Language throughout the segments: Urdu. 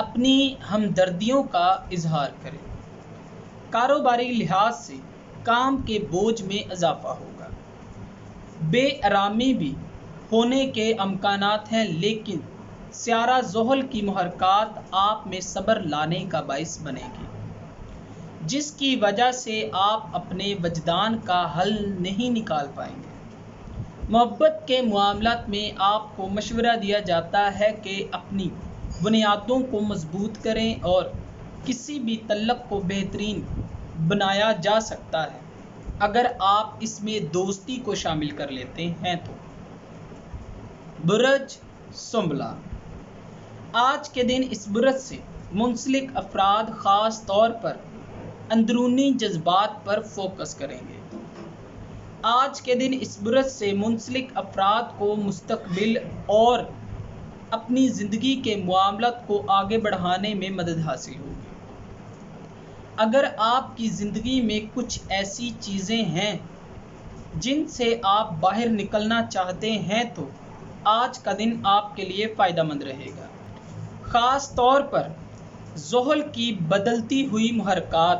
اپنی ہمدردیوں کا اظہار کریں۔ کاروباری لحاظ سے کام کے بوجھ میں اضافہ ہوگا۔ بے آرامی بھی ہونے کے امکانات ہیں، لیکن سیارہ زحل کی محرکات آپ میں صبر لانے کا باعث بنے گی، جس کی وجہ سے آپ اپنے وجدان کا حل نہیں نکال پائیں گے۔ محبت کے معاملات میں آپ کو مشورہ دیا جاتا ہے کہ اپنی بنیادوں کو مضبوط کریں اور کسی بھی تعلق کو بہترین بنایا جا سکتا ہے اگر آپ اس میں دوستی کو شامل کر لیتے ہیں تو۔ برج سنبلہ، آج کے دن اس برج سے منسلک افراد خاص طور پر اندرونی جذبات پر فوکس کریں گے۔ آج کے دن اس برج سے منسلک افراد کو مستقبل اور اپنی زندگی کے معاملات کو آگے بڑھانے میں مدد حاصل ہوگی۔ اگر آپ کی زندگی میں کچھ ایسی چیزیں ہیں جن سے آپ باہر نکلنا چاہتے ہیں تو آج کا دن آپ کے لیے فائدہ مند رہے گا۔ خاص طور پر زحل کی بدلتی ہوئی محرکات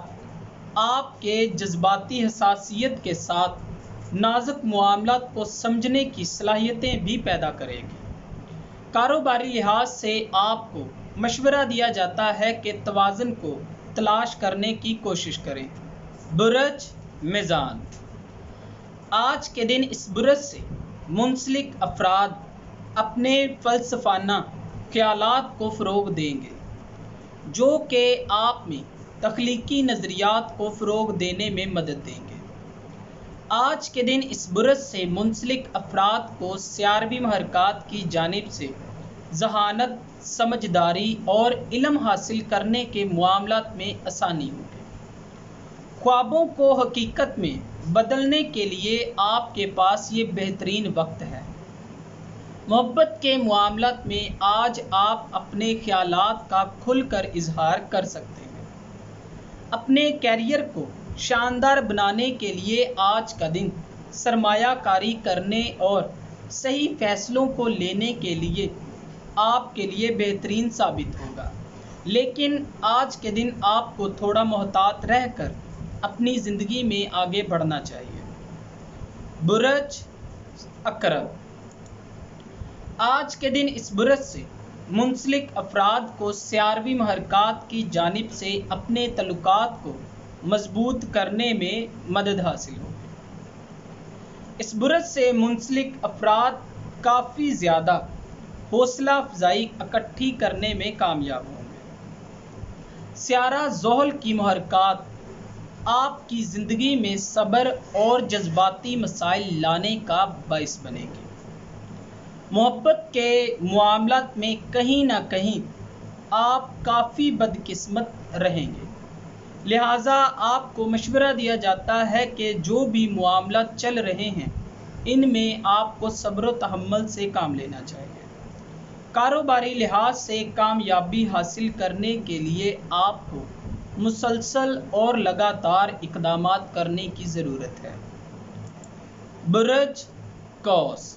آپ کے جذباتی حساسیت کے ساتھ نازک معاملات کو سمجھنے کی صلاحیتیں بھی پیدا کرے گی۔ کاروباری لحاظ سے آپ کو مشورہ دیا جاتا ہے کہ توازن کو تلاش کرنے کی کوشش کریں۔ برج میزان، آج کے دن اس برج سے منسلک افراد اپنے فلسفانہ خیالات کو فروغ دیں گے، جو کہ آپ میں تخلیقی نظریات کو فروغ دینے میں مدد دیں گے۔ آج کے دن اس برج سے منسلک افراد کو سیاروی محرکات کی جانب سے ذہانت، سمجھداری اور علم حاصل کرنے کے معاملات میں آسانی ہوگی۔ خوابوں کو حقیقت میں بدلنے کے لیے آپ کے پاس یہ بہترین وقت ہے۔ محبت کے معاملات میں آج آپ اپنے خیالات کا کھل کر اظہار کر سکتے ہیں۔ اپنے کیریئر کو شاندار بنانے کے لیے آج کا دن سرمایہ کاری کرنے اور صحیح فیصلوں کو لینے کے لیے آپ کے لیے بہترین ثابت ہوگا، لیکن آج کے دن آپ کو تھوڑا محتاط رہ کر اپنی زندگی میں آگے بڑھنا چاہیے۔ برج عقرب، آج کے دن اس برج سے منسلک افراد کو سیاروی محرکات کی جانب سے اپنے تعلقات کو مضبوط کرنے میں مدد حاصل ہوگی۔ اس برج سے منسلک افراد کافی زیادہ حوصلہ افزائی اکٹھی کرنے میں کامیاب ہوں گے۔ سیارہ زحل کی محرکات آپ کی زندگی میں صبر اور جذباتی مسائل لانے کا باعث بنے گی۔ محبت کے معاملات میں کہیں نہ کہیں آپ کافی بدقسمت رہیں گے، لہٰذا آپ کو مشورہ دیا جاتا ہے کہ جو بھی معاملات چل رہے ہیں ان میں آپ کو صبر و تحمل سے کام لینا چاہیے۔ کاروباری لحاظ سے کامیابی حاصل کرنے کے لیے آپ کو مسلسل اور لگاتار اقدامات کرنے کی ضرورت ہے۔ برج قوس،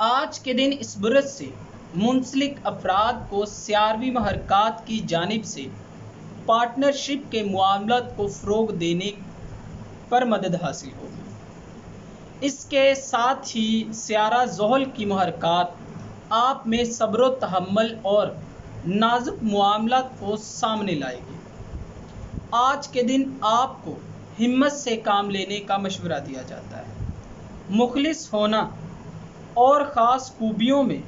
آج کے دن اس برج سے منسلک افراد کو سیاروی محرکات کی جانب سے پارٹنرشپ کے معاملات کو فروغ دینے پر مدد حاصل ہوگی۔ اس کے ساتھ ہی سیارہ زحل کی محرکات آپ میں صبر و تحمل اور نازک معاملات کو سامنے لائے گی۔ آج کے دن آپ کو ہمت سے کام لینے کا مشورہ دیا جاتا ہے۔ مخلص ہونا اور خاص خوبیوں میں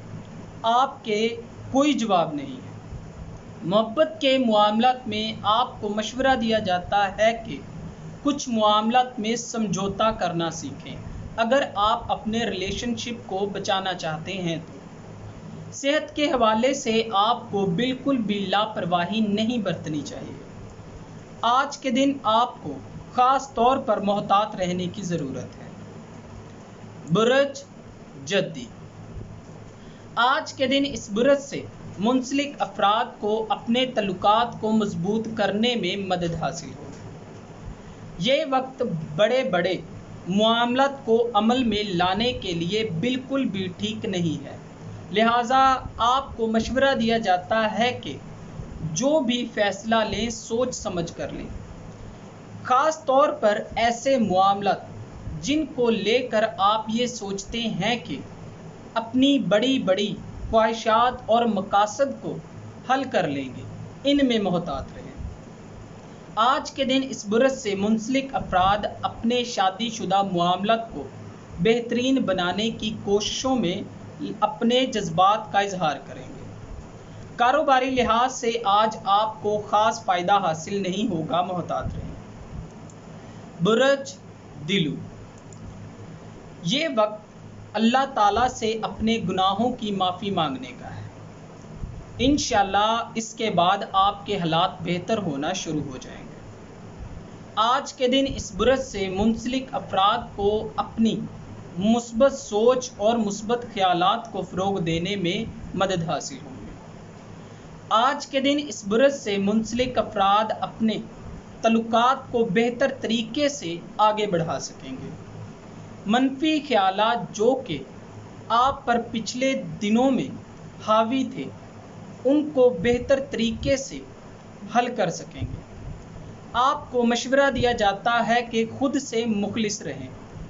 آپ کے کوئی جواب نہیں ہے۔ محبت کے معاملات میں آپ کو مشورہ دیا جاتا ہے کہ کچھ معاملات میں سمجھوتا کرنا سیکھیں اگر آپ اپنے ریلیشن شپ کو بچانا چاہتے ہیں تو۔ صحت کے حوالے سے آپ کو بالکل بھی لاپرواہی نہیں برتنی چاہیے۔ آج کے دن آپ کو خاص طور پر محتاط رہنے کی ضرورت ہے۔ برج جدی، آج کے دن اس برج سے منسلک افراد کو اپنے تعلقات کو مضبوط کرنے میں مدد حاصل ہوگی۔ یہ وقت بڑے بڑے معاملات کو عمل میں لانے کے لیے بالکل بھی ٹھیک نہیں ہے، لہٰذا آپ کو مشورہ دیا جاتا ہے کہ جو بھی فیصلہ لیں سوچ سمجھ کر لیں، خاص طور پر ایسے معاملات جن کو لے کر آپ یہ سوچتے ہیں کہ اپنی بڑی بڑی خواہشات اور مقاصد کو حل کر لیں گے، ان میں محتاط رہیں۔ آج کے دن اس برس سے منسلک افراد اپنے شادی شدہ معاملات کو بہترین بنانے کی کوششوں میں اپنے جذبات کا اظہار کریں گے۔ کاروباری لحاظ سے آج آپ کو خاص فائدہ حاصل نہیں ہوگا، محتاط رہیں۔ برج دلو، یہ وقت اللہ تعالیٰ سے اپنے گناہوں کی معافی مانگنے کا ہے۔ انشاءاللہ اس کے بعد آپ کے حالات بہتر ہونا شروع ہو جائیں گے۔ آج کے دن اس برج سے منسلک افراد کو اپنی مثبت سوچ اور مثبت خیالات کو فروغ دینے میں مدد حاصل ہوگی۔ آج کے دن اس برج سے منسلک افراد اپنے تعلقات کو بہتر طریقے سے آگے بڑھا سکیں گے۔ منفی خیالات جو کہ آپ پر پچھلے دنوں میں حاوی تھے، ان کو بہتر طریقے سے حل کر سکیں گے۔ آپ کو مشورہ دیا جاتا ہے کہ خود سے مخلص رہیں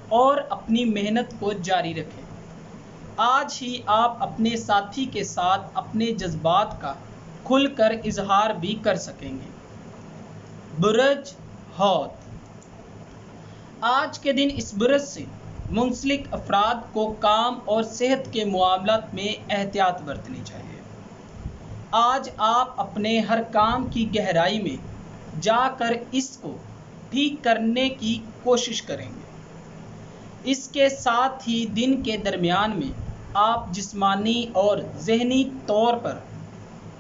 اور اپنی محنت کو جاری رکھیں۔ آج ہی آپ اپنے ساتھی کے ساتھ اپنے جذبات کا کھل کر اظہار بھی کر سکیں گے۔ برج حوت، آج کے دن اس برج سے منسلک افراد کو کام اور صحت کے معاملات میں احتیاط برتنی چاہیے۔ آج آپ اپنے ہر کام کی گہرائی میں جا کر اس کو ٹھیک کرنے کی کوشش کریں گے۔ اس کے ساتھ ہی دن کے درمیان میں آپ جسمانی اور ذہنی طور پر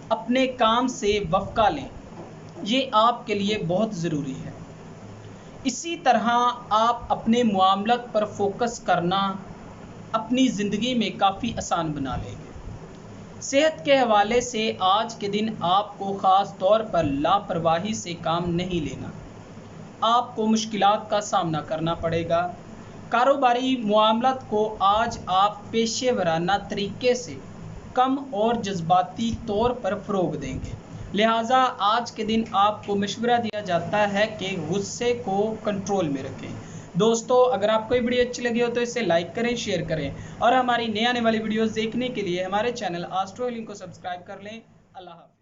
اپنے کام سے وقفہ لیں، یہ آپ کے لیے بہت ضروری ہے۔ اسی طرح آپ اپنے معاملات پر فوکس کرنا اپنی زندگی میں کافی آسان بنا لیں گے۔ صحت کے حوالے سے آج کے دن آپ کو خاص طور پر لاپرواہی سے کام نہیں لینا، آپ کو مشکلات کا سامنا کرنا پڑے گا۔ کاروباری معاملات کو آج آپ پیشہ ورانہ طریقے سے کم اور جذباتی طور پر فروغ دیں گے، لہٰذا آج کے دن آپ کو مشورہ دیا جاتا ہے کہ غصے کو کنٹرول میں رکھیں۔ دوستو، اگر آپ کو یہ ویڈیو اچھی لگی ہو تو اسے لائک کریں، شیئر کریں اور ہماری نئی آنے والی ویڈیوز دیکھنے کے لیے ہمارے چینل آسٹرو ہیلنگ کو سبسکرائب کر لیں۔ اللہ حافظ۔